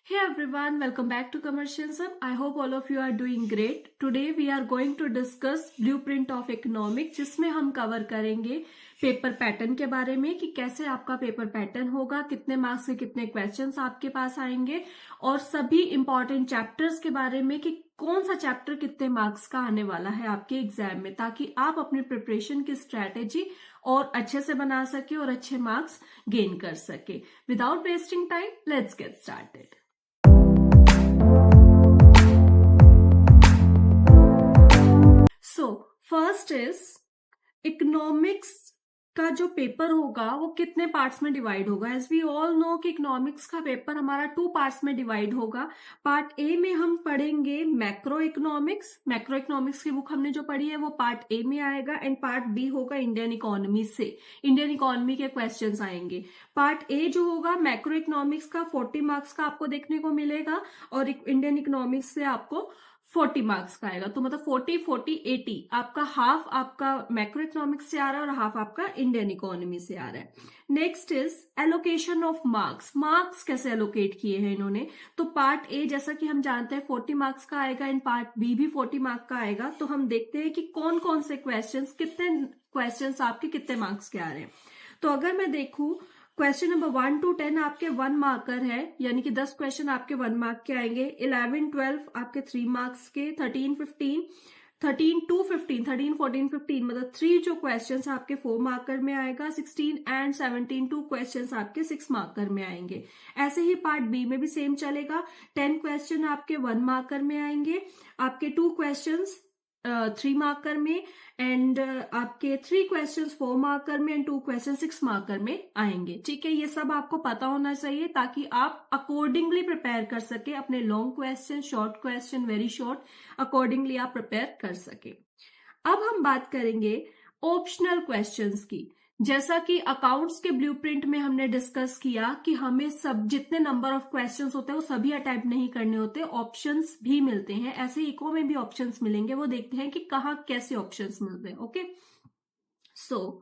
Hey everyone, welcome back to Commercialism. I hope all of you are doing great. Today we are going to discuss Blueprint of Economics, जिसमें हम cover करेंगे paper pattern के बारे में कि कैसे आपका पेपर पैटर्न होगा, कितने मार्क्स के कितने क्वेश्चंस आपके पास आएंगे और सभी इंपॉर्टेंट चैप्टर्स के बारे में कि कौन सा चैप्टर कितने मार्क्स का आने वाला है आपके एग्जाम में, ताकि आप अपनी प्रिपरेशन की स्ट्रेटेजी और अच्छे से बना सके और अच्छे मार्क्स गेन कर सके. Without wasting time, let's get started. First is economics का जो पेपर होगा वो कितने पार्ट्स में डिवाइड होगा. एज वी ऑल नो कि इकोनॉमिक्स का पेपर हमारा 2 पार्ट्स में डिवाइड होगा. पार्ट ए में हम पढ़ेंगे मैक्रो इकोनॉमिक्स की बुक हमने जो पढ़ी है वो पार्ट ए में आएगा एंड पार्ट बी होगा इंडियन इकोनॉमी से. इंडियन इकोनॉमी के क्वेश्चंस आएंगे. पार्ट ए जो होगा मैक्रो इकोनॉमिक्स का 40 मार्क्स का आपको देखने को मिलेगा और इंडियन इकोनॉमिक्स से आपको 40 मार्क्स का आएगा. तो मतलब 40-40-80 आपका हाफ आपका मैक्रो इकोनॉमिक्स से आ रहा है और हाफ आपका इंडियन इकोनॉमी से आ रहा है. Next is allocation of marks कैसे एलोकेट किए हैं इन्होंने. तो पार्ट ए जैसा कि हम जानते हैं 40 मार्क्स का आएगा एंड पार्ट बी भी 40 मार्क्स का आएगा. तो हम देखते हैं कि कौन कौन से क्वेश्चंस, कितने क्वेश्चंस आपके कितने मार्क्स के आ रहे हैं. तो अगर मैं देखूं क्वेश्चन नंबर 1 to 10 आपके 1 मार्कर है, यानी कि 10 क्वेश्चन आपके 1 मार्क के आएंगे. 11-12 आपके 3 मार्क्स के. 13-14 मतलब 3 जो क्वेश्चंस आपके 4 मार्कर में आएगा. 16 एंड 17 2 क्वेश्चंस आपके 6 मार्कर में आएंगे. ऐसे ही पार्ट बी में भी सेम चलेगा. 10 क्वेश्चन आपके 1 मार्कर में आएंगे, आपके 2 क्वेश्चंस 3 मार्कर में एंड आपके 3 क्वेश्चंस 4 मार्कर में एंड 2 क्वेश्चन 6 मार्कर में आएंगे. ठीक है, ये सब आपको पता होना चाहिए ताकि आप अकॉर्डिंगली प्रिपेयर कर सके. अपने long question, short question, very short, accordingly आप प्रिपेयर कर सके. अब हम बात करेंगे ऑप्शनल क्वेश्चंस की. जैसा कि अकाउंट्स के ब्लूप्रिंट में हमने डिस्कस किया कि हमें सब जितने नंबर ऑफ क्वेश्चंस होते हैं वो सभी अटेम्प्ट नहीं करने होते, ऑप्शंस भी मिलते हैं. ऐसे इको में भी ऑप्शंस मिलेंगे, वो देखते हैं कि कहाँ कैसे ऑप्शंस मिलते हैं. ओके, सो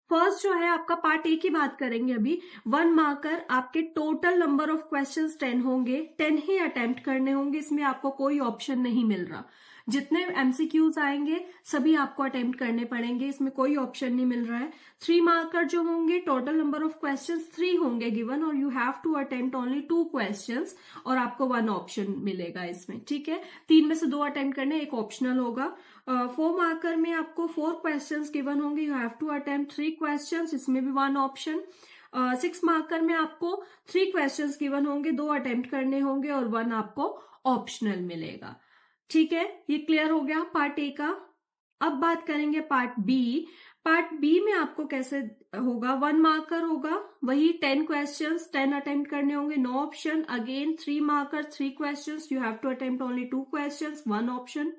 फर्स्ट जो है आपका पार्ट ए की बात करेंगे अभी. 1 मार्कर आपके टोटल नंबर ऑफ क्वेश्चंस 10 होंगे. 10 ही अटेम्प्ट करने होंगे, इसमें आपको कोई ऑप्शन नहीं मिल रहा. जितने एमसीक्यूज आएंगे सभी आपको अटेम्प्ट करने पड़ेंगे, इसमें कोई ऑप्शन नहीं मिल रहा है. 3 मार्कर जो होंगे, टोटल नंबर ऑफ क्वेश्चंस 3 होंगे गिवन और you have to attempt only 2 questions और आपको 1 ऑप्शन मिलेगा इसमें. ठीक है, 3 में से 2 अटेम्प्ट करने, 1 ऑप्शनल होगा. 4 मार्कर में आपको 4 क्वेश्चंस गिवन होंगे, you have to attempt 3 questions, इसमें भी 1 ऑप्शन. 6 मार्कर में आपको 3 क्वेश्चंस गिवन होंगे, 2 अटेम्प्ट करने होंगे और 1 आपको ऑप्शनल मिलेगा. ठीक है, ये क्लियर हो गया पार्ट ए का. अब बात करेंगे पार्ट बी. पार्ट बी में आपको कैसे होगा. 1 मार्कर होगा, वही 10 क्वेश्चंस 10 अटेम्प्ट करने होंगे, no option. Again 3 marker 3 questions, you have to attempt only 2 questions, 1 option.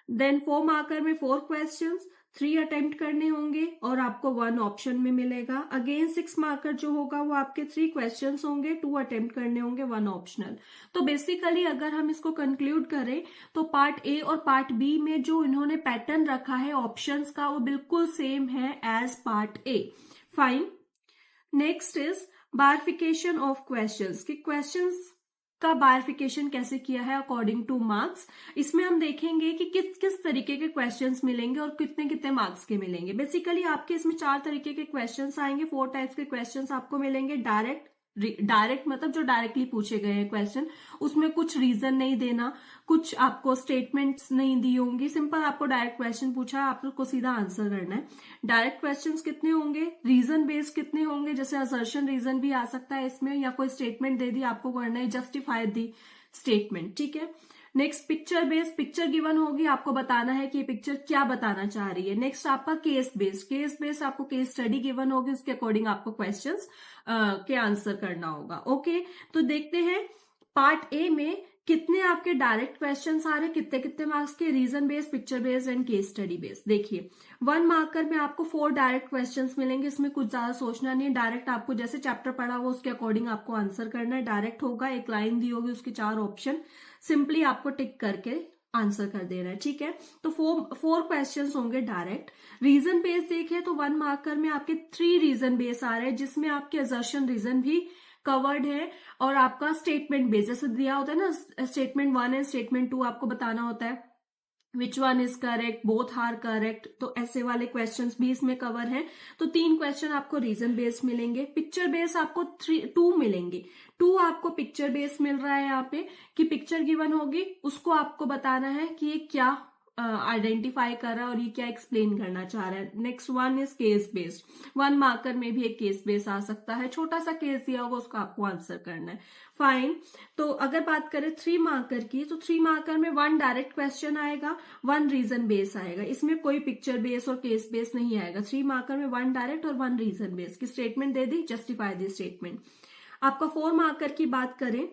Then 4 marker में 4 क्वेश्चंस 3 अटेम्प्ट करने होंगे और आपको 1 ऑप्शन में मिलेगा. अगेन 6 मार्कर जो होगा वो आपके 3 क्वेश्चंस होंगे, 2 अटेम्प्ट करने होंगे, 1 ऑप्शनल. तो बेसिकली अगर हम इसको कंक्लूड करें तो पार्ट ए और पार्ट बी में जो इन्होंने पैटर्न रखा है ऑप्शंस का वो बिल्कुल सेम है as part A. Fine. Next is bifurcation of questions. कि क्वेश्चंस का बायफिकेशन कैसे किया है अकॉर्डिंग टू मार्क्स. इसमें हम देखेंगे कि किस किस तरीके के क्वेश्चंस मिलेंगे और कितने कितने मार्क्स के मिलेंगे. बेसिकली आपके इसमें 4 तरीके के क्वेश्चंस आएंगे, 4 टाइप्स के क्वेश्चंस आपको मिलेंगे. डायरेक्ट मतलब जो डायरेक्टली पूछे गए हैं क्वेश्चन, उसमें कुछ रीजन नहीं देना, कुछ आपको स्टेटमेंट्स नहीं दी होंगी, सिंपल आपको डायरेक्ट क्वेश्चन पूछा है, आपको सीधा आंसर करना है. डायरेक्ट क्वेश्चंस कितने होंगे, रीजन बेस्ड कितने होंगे, जैसे असर्शन रीजन भी आ सकता है इसमें, या कोई स्टेटमेंट दे दी आपको करना है, जस्टिफाई दी स्टेटमेंट. ठीक है. Next picture based, picture given होगी, आपको बताना है कि ये पिक्चर क्या बताना चाह रही है. नेक्स्ट आपका केस बेस्ड आपको केस स्टडी गिवन होगी, उसके अकॉर्डिंग आपको क्वेश्चंस के आंसर करना होगा. ओके, तो देखते हैं पार्ट ए में कितने आपके डायरेक्ट क्वेश्चंस आ रहे हैं, कितने कितने मार्क्स के, reason based, picture based and case study based. देखिए 1 मार्कर में आपको 4 डायरेक्ट क्वेश्चंस मिलेंगे, इसमें कुछ ज्यादा सोचना नहीं है. डायरेक्ट आपको जैसे चैप्टर पढ़ा हुआ उसके अकॉर्डिंग आपको आंसर करना है. डायरेक्ट होगा, एक लाइन दी होगी, उसके 4 ऑप्शन, सिंपली आपको टिक करके आंसर कर देना है. ठीक है, तो 4 क्वेश्चंस होंगे डायरेक्ट. रीजन बेस देखें तो 1 मार्कर में आपके 3 रीजन बेस आ रहे हैं, जिसमें आपके असर्शन रीजन भी कवर्ड है। और आपका स्टेटमेंट बेस्ड, जैसे दिया होता है ना स्टेटमेंट 1 एंड स्टेटमेंट 2, आपको बताना होता है which one is correct, both are correct, तो ऐसे वाले क्वेश्चंस भी इसमें कवर हैं। तो 3 क्वेश्चन आपको रीजन बेस्ड मिलेंगे। पिक्चर बेस्ड आपको 2 मिलेंगे। 2 आपको पिक्चर बेस्ड मिल रहा है यहाँ पे कि पिक्चर गिवन होगी, उसको आपको बताना है कि ये क्या आइडेंटिफाई कर रहा है और ये क्या एक्सप्लेन करना चाह रहा है। Next 1 is case based. 1 marker में भी एक केस बेस्ड आ सकता है, छोटा सा केस दिया होगा उसको आपको आंसर करना है। फाइन। तो अगर बात करें 3 मार्कर की, तो 3 मार्कर में 1 डायरेक्ट क्वेश्चन आएगा, 1 रीजन बेस आएगा। इसमें कोई पिक्चर बेस और केस बेस नहीं आएगा। 3 मार्कर में 1 डायरेक्ट और 1 रीजन बेस की स्टेटमेंट दे दी, जस्टिफाई दी स्टेटमेंट। आपका 4 मार्कर की बात करें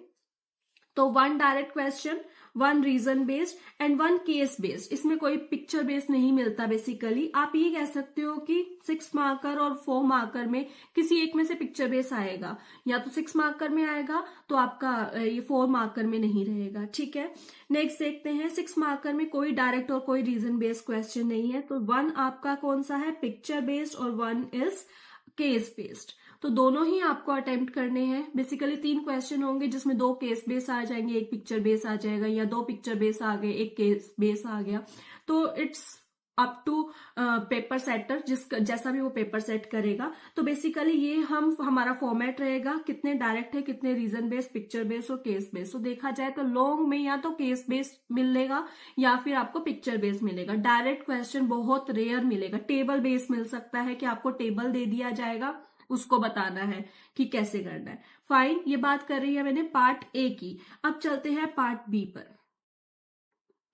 तो 1 direct question, 1 reason based and 1 case based. इसमें कोई पिक्चर बेस्ड नहीं मिलता बेसिकली। आप ये कह सकते हो कि 6 मार्कर और 4 मार्कर में किसी एक में से पिक्चर बेस आएगा, या तो 6 मार्कर में आएगा तो आपका ये 4 मार्कर में नहीं रहेगा। ठीक है, नेक्स्ट देखते हैं। 6 मार्कर में कोई डायरेक्ट और कोई रीजन बेस्ड क्वेश्चन नहीं है, तो 1 आपका कौन सा है, पिक्चर बेस्ड, और 1 इज केस बेस्ड। तो दोनों ही आपको अटेम्प्ट करने हैं। बेसिकली 3 क्वेश्चन होंगे जिसमें 2 केस बेस आ जाएंगे, 1 पिक्चर बेस आ जाएगा, या 2 पिक्चर बेस आ गए, 1 केस बेस आ गया। तो it's up to paper setter, जैसा भी वो पेपर सेट करेगा। तो बेसिकली ये हमारा फॉर्मेट रहेगा, कितने डायरेक्ट है, कितने रीजन बेस, पिक्चर बेस और केस बेस। तो देखा जाए तो लॉन्ग में या तो केस बेस मिलेगा या फिर आपको पिक्चर बेस मिलेगा। डायरेक्ट क्वेश्चन बहुत रेयर मिलेगा। टेबल बेस मिल सकता है कि आपको टेबल दे दिया जाएगा, उसको बताना है कि कैसे करना है। फाइन, ये बात कर रही है मैंने पार्ट ए की। अब चलते हैं पार्ट बी पर।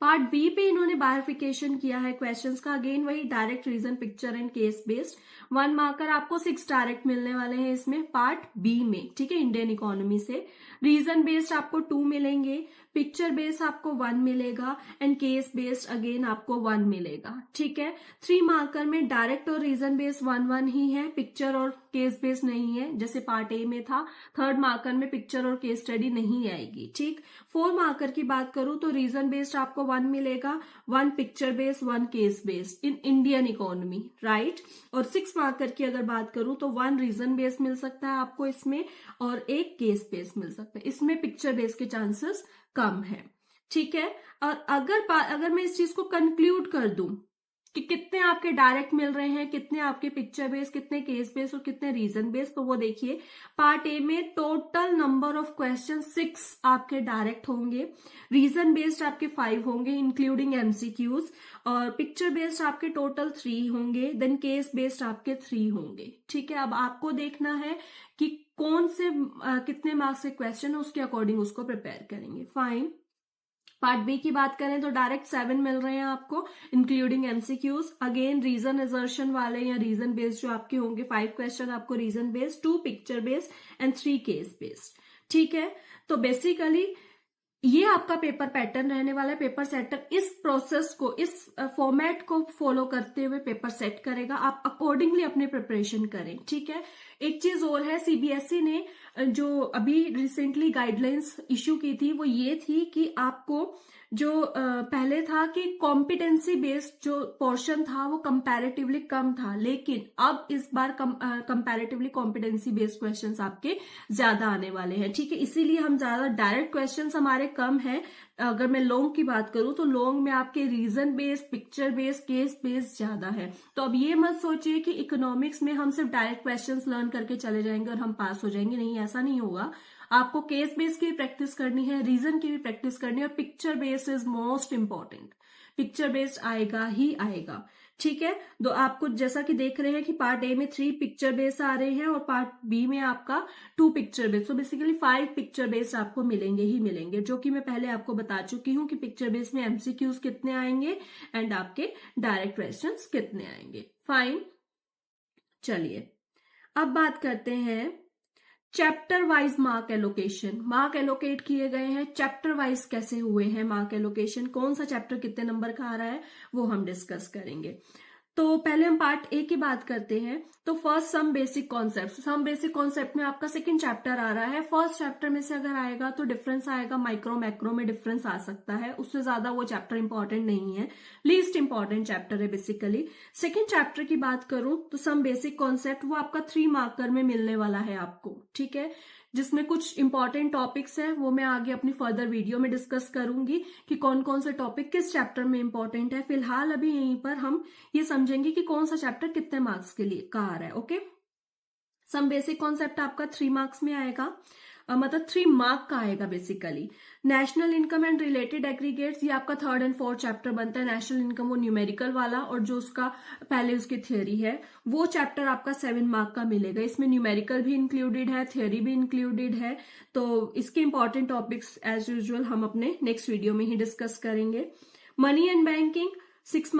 पार्ट बी पे इन्होंने बायफिकेशन किया है क्वेश्चंस का। अगेन वही direct, reason, picture and case based. 1 marker आपको 6 डायरेक्ट मिलने वाले हैं इसमें पार्ट बी में। ठीक है, इंडियन इकोनॉमी से। रीजन बेस्ड आपको 2 मिलेंगे, पिक्चर बेस्ड आपको 1 मिलेगा एंड केस बेस्ड अगेन आपको 1 मिलेगा। ठीक है, 3 मार्कर में डायरेक्ट और रीजन बेस्ड 1-1 ही है, पिक्चर और केस बेस्ड नहीं है जैसे पार्ट ए में था। 3rd मार्कर में पिक्चर और केस स्टडी नहीं आएगी। ठीक, 4 मार्कर की बात करूं तो रीजन बेस्ड आपको 1 मिलेगा, 1 picture based, 1 case based in Indian economy, right. और 6 मार्कर की अगर बात करूं तो 1 रीजन बेस्ड मिल सकता है आपको इसमें और 1 केस बेस्ड मिल सकता है। इसमें पिक्चर बेस्ड के चांसेस कम है। ठीक है, और अगर मैं इस चीज को कंक्लूड कर दूं कि कितने आपके डायरेक्ट मिल रहे हैं, कितने आपके पिक्चर बेस, कितने केस बेस और कितने रीजन बेस, तो वो देखिए पार्ट ए में टोटल नंबर ऑफ क्वेश्चन 6 आपके डायरेक्ट होंगे, रीजन बेस्ड आपके 5 होंगे इंक्लूडिंग एमसीक्यूज, और पिक्चर बेस्ड आपके टोटल 3 होंगे, देन केस बेस्ड आपके 3 होंगे। ठीक है, अब आपको देखना है कि कौन से कितने मार्क्स के क्वेश्चन है, उसके अकॉर्डिंग उसको प्रिपेयर करेंगे। फाइन, पार्ट बी की बात करें तो डायरेक्ट 7 मिल रहे हैं आपको including MCQs. Again reason assertion वाले या रीजन बेस्ड जो आपके होंगे 5 क्वेश्चन आपको reason based, 2 picture based and 3 case based. ठीक है, तो बेसिकली ये आपका पेपर पैटर्न रहने वाला है। पेपर सेटर इस प्रोसेस को, इस फॉर्मेट को फॉलो करते हुए पेपर सेट करेगा। आप अकॉर्डिंगली अपने प्रिपरेशन करें। ठीक है, एक चीज और है, सीबीएसई ने जो अभी रिसेंटली गाइडलाइंस इश्यू की थी वो ये थी कि आपको जो पहले था कि कॉम्पिटेंसी बेस्ड जो पोर्शन था वो कंपैरेटिवली कम था, लेकिन अब इस बार कंपैरेटिवली कॉम्पिटेंसी बेस्ड क्वेश्चंस आपके ज्यादा आने वाले हैं। ठीक है, इसीलिए हम ज्यादा डायरेक्ट क्वेश्चंस हमारे कम हैं। अगर मैं लॉन्ग की बात करूं तो लॉन्ग में आपके reason based, picture based, case based ज्यादा है। तो अब ये मत सोचिए कि इकोनॉमिक्स में हम सिर्फ डायरेक्ट क्वेश्चंस लर्न करके चले जाएंगे और हम पास हो जाएंगे। नहीं, ऐसा नहीं होगा। आपको केस बेस्ड की भी प्रैक्टिस करनी है, रीजन की भी प्रैक्टिस करनी है, और picture based is most important. Picture based आएगा ही आएगा। ठीक है, तो आपको जैसा कि देख रहे हैं कि पार्ट ए में 3 पिक्चर बेस्ड आ रहे हैं और पार्ट बी में आपका 2 पिक्चर बेस्ड। तो बेसिकली 5 पिक्चर बेस्ड आपको मिलेंगे ही मिलेंगे, जो कि मैं पहले आपको बता चुकी हूं कि पिक्चर बेस्ड में एमसीक्यूज कितने आएंगे एंड आपके डायरेक्ट क्वेश्चंस कितने आएंगे। फाइन, चलिए अब बात करते हैं chapter wise mark allocation. Mark allocate किए गए हैं, चैप्टर वाइज कैसे हुए हैं मार्क एलोकेशन, कौन सा चैप्टर कितने नंबर का आ रहा है वो हम डिस्कस करेंगे। तो पहले हम पार्ट ए की बात करते हैं। तो first some basic concept. Some basic concept में आपका 2nd चैप्टर आ रहा है। फर्स्ट चैप्टर में से अगर आएगा तो डिफरेंस आएगा, माइक्रो मैक्रो में डिफरेंस आ सकता है, उससे ज्यादा वो चैप्टर इंपॉर्टेंट नहीं है, लीस्ट इंपॉर्टेंट चैप्टर है बेसिकली। 2nd चैप्टर की बात करूं तो सम बेसिक कॉन्सेप्ट वो आपका 3 मार्कर में मिलने वाला है आपको। ठीक है, जिसमें कुछ इंपॉर्टेंट टॉपिक्स हैं, वो मैं आगे अपनी फर्दर वीडियो में डिस्कस करूंगी कि कौन कौन से टॉपिक किस चैप्टर में इंपॉर्टेंट है। फिलहाल अभी यहीं पर हम ये समझेंगे कि कौन सा चैप्टर कितने मार्क्स के लिए का आ रहा है। ओके, सम बेसिक कॉन्सेप्ट आपका 3 मार्क्स में आएगा, मतलब 3 मार्क का आएगा basically. National income and related aggregates, ये आपका 3rd एंड 4th चैप्टर बनता है। नेशनल इनकम वो न्यूमेरिकल वाला, और जो उसका पहले उसकी थ्योरी है वो चैप्टर आपका 7 मार्क का मिलेगा। इसमें न्यूमेरिकल भी इंक्लूडेड है, थ्योरी भी इंक्लूडेड है। तो इसके इंपॉर्टेंट टॉपिक्स एज यूजुअल हम अपने नेक्स्ट वीडियो में ही डिस्कस करेंगे। मनी एंड बैंकिंग 6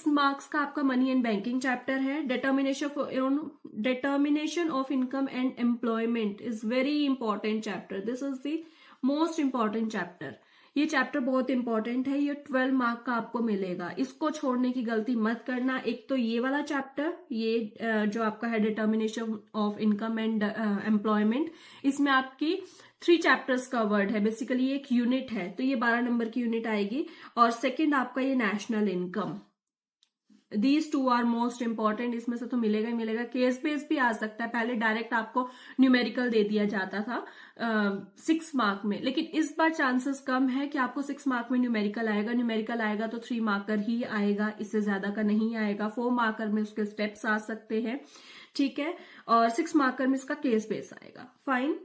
मार्क्स का आपका मनी एंड बैंकिंग चैप्टर है। Determination of income and employment is very important chapter, this is the most important chapter. ये चैप्टर बहुत important है, ये 12 मार्क का आपको मिलेगा, इसको छोड़ने की गलती मत करना। एक तो ये वाला चैप्टर, ये जो आपका है determination of income and employment, इसमें आपकी 3 चैप्टर्स कवर्ड है। बेसिकली ये एक यूनिट है, तो ये 12 नंबर की यूनिट आएगी। और सेकेंड आपका ये national income, these 2 are most important, इसमें से तो मिलेगा ही मिलेगा। केस बेस भी आ सकता है, पहले डायरेक्ट आपको न्यूमेरिकल दे दिया जाता था 6 मार्क में, लेकिन इस बार चांसेस कम है कि आपको 6 मार्क में न्यूमेरिकल आएगा। न्यूमेरिकल आएगा तो 3 मार्कर ही आएगा, इससे ज्यादा का नहीं आएगा। 4 मार्कर में उसके स्टेप्स आ सकते हैं, ठीक है, और 6 मार्कर में इसका केस बेस आएगा। फाइन,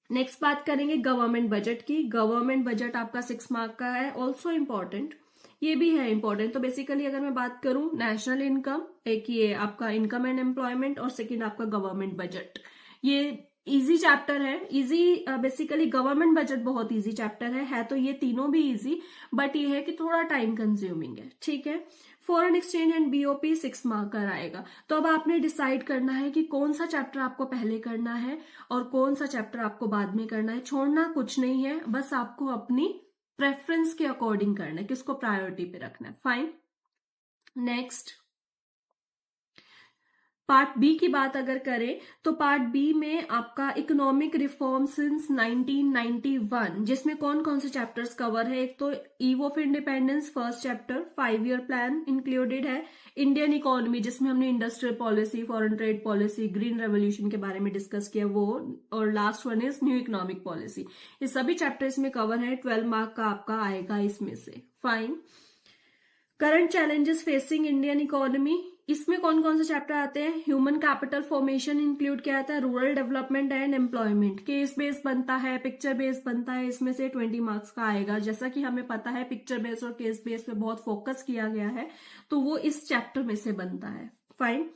नेक्स्ट बात करेंगे गवर्नमेंट बजट की। गवर्नमेंट बजट आपका 6 मार्क का है, ऑल्सो इंपॉर्टेंट, ये भी है इंपॉर्टेंट। तो बेसिकली अगर मैं बात करूं, नेशनल इनकम, एक ये आपका इनकम एंड एम्प्लॉयमेंट, और सेकंड आपका गवर्नमेंट बजट। ये इजी चैप्टर है, इजी बेसिकली गवर्नमेंट बजट बहुत इजी चैप्टर है तो ये तीनों भी इजी, बट ये है कि थोड़ा टाइम कंज्यूमिंग है, ठीक है। Foreign exchange and BOP 6 mark का आएगा। तो अब आपने डिसाइड करना है कि कौन सा चैप्टर आपको पहले करना है और कौन सा चैप्टर आपको बाद में करना है। छोड़ना कुछ नहीं है, बस आपको अपनी प्रेफरेंस के अकॉर्डिंग करना है, किसको प्रायोरिटी पे रखना है। फाइन, नेक्स्ट पार्ट बी की बात अगर करें तो पार्ट बी में आपका इकोनॉमिक रिफॉर्म सिंस 1991, जिसमें कौन कौन से चैप्टर्स कवर है। एक तो eve of independence first chapter, 5 year plan included है। इंडियन इकोनॉमी, जिसमें हमने industrial policy, foreign trade policy, green revolution के बारे में डिस्कस किया वो, और last one is new economic policy. ये सभी चैप्टर इसमें कवर है, 12 मार्क का आपका आएगा इसमें से। Fine, current challenges facing Indian economy, इसमें कौन कौन से चैप्टर आते हैं। ह्यूमन कैपिटल फॉर्मेशन इंक्लूड किया जाता है, rural development and employment, case base बनता है, पिक्चर बेस बनता है, इसमें से 20 मार्क्स का आएगा। जैसा कि हमें पता है पिक्चर बेस और केस बेस पे बहुत फोकस किया गया है, तो वो इस चैप्टर में से बनता है। फाइन,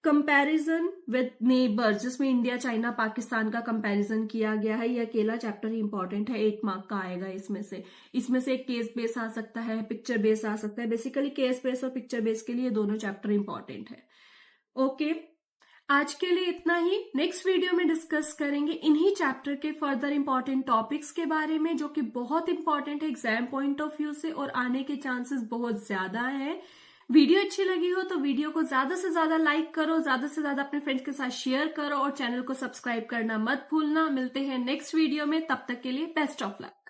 कंपैरिजन विद नेबर्स, जिसमें इंडिया, चाइना, पाकिस्तान का कंपैरिजन किया गया है, ये अकेला चैप्टर ही इंपॉर्टेंट है, 8 मार्क का आएगा इसमें से। इसमें से एक केस बेस आ सकता है, पिक्चर बेस आ सकता है। बेसिकली केस बेस और पिक्चर बेस के लिए दोनों चैप्टर इंपॉर्टेंट है। ओके, आज के लिए इतना ही। नेक्स्ट वीडियो में डिस्कस करेंगे इन्हीं चैप्टर के फर्दर इंपॉर्टेंट टॉपिक्स के बारे में, जो कि बहुत इंपॉर्टेंट है एग्जाम पॉइंट ऑफ व्यू से, और आने के चांसेस बहुत ज्यादा है। वीडियो अच्छी लगी हो तो वीडियो को ज्यादा से ज्यादा लाइक करो, ज्यादा से ज्यादा अपने फ्रेंड्स के साथ शेयर करो, और चैनल को सब्सक्राइब करना मत भूलना। मिलते हैं नेक्स्ट वीडियो में, तब तक के लिए बेस्ट ऑफ लक।